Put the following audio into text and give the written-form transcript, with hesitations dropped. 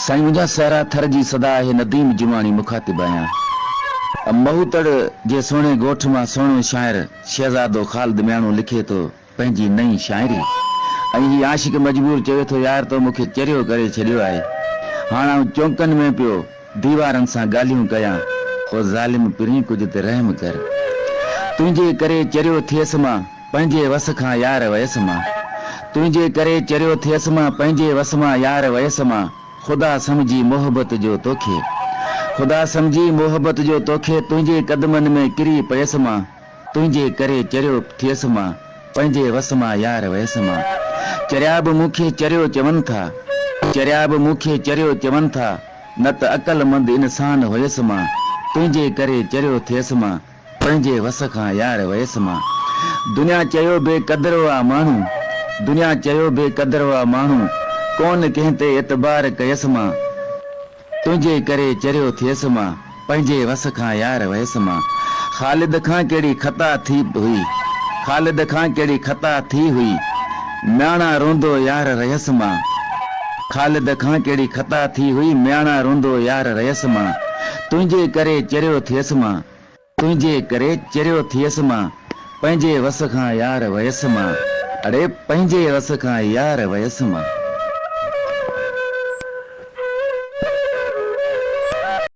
साईं मुंहिंजा सारा थर जी सदा आहे नदीम जुमानी मुखातिब आहियां। महूतड़ जे सोणे ॻोठ मां सोणो शाइर शहज़ादो ख़ालिद मियाणो लिखे थो पंहिंजी नई शाइरी। ऐं ही आशिक मजबूर चवे थो यार तो मूंखे चरियो करे छॾियो आहे। हाणे आउं चौंकनि में पियो दीवारनि सां ॻाल्हियूं कयां, ओ ज़ालिम पिरीं कुझु त रहम कर। तुंहिंजे करे चरियो थियसि मां पंहिंजे वस खां यार वयसि मां। तुंहिंजे करे चरियो थियसि मां पंहिंजे वस मां यार वयसि मां। ख़ुदा समझी मोहबत जो तोखे, ख़ुदा समझी मोहबत जो तोखे तुंहिंजे कदमनि में किरी पयसि मां। तुंहिंजे करे चरियो थियसि मां पंहिंजे वस मां यार वयसि मां। चरिया बि मूंखे चरियो चवनि था, चरिया बि मूंखे चरियो चवनि था, न त अक़लमंद इंसान हुयसि मां। तुंहिंजे करे चरियो थियसि मां पंहिंजे वस खां यार वयसि मां। दुनिया चयो बेक़दर आ माण्हू, दुनिया चयो बेक़दर आ माण्हू, कोन कंहिं ते एतबार कयसि मां। तुंहिंजे करे चरियो थियसि मां पंहिंजे वस खां यार वयसि मां। ख़ालिद खां कहिड़ी ख़ता थी हुई, ख़ालिद खां कहिड़ी ख़ता थी हुई, म्याणा रोंदो यार रहियसि मां। ख़ालिद खां कहिड़ी ख़ता थी हुई, म्याणा रोंदो यार रहियसि मां। तुंहिंजे करे चरियो थियसि मां, तुंहिंजे करे चरियो थियसि मां पंहिंजे वस खां यार वयसि मां। अड़े पंहिंजे वस खां यार वयसि मां।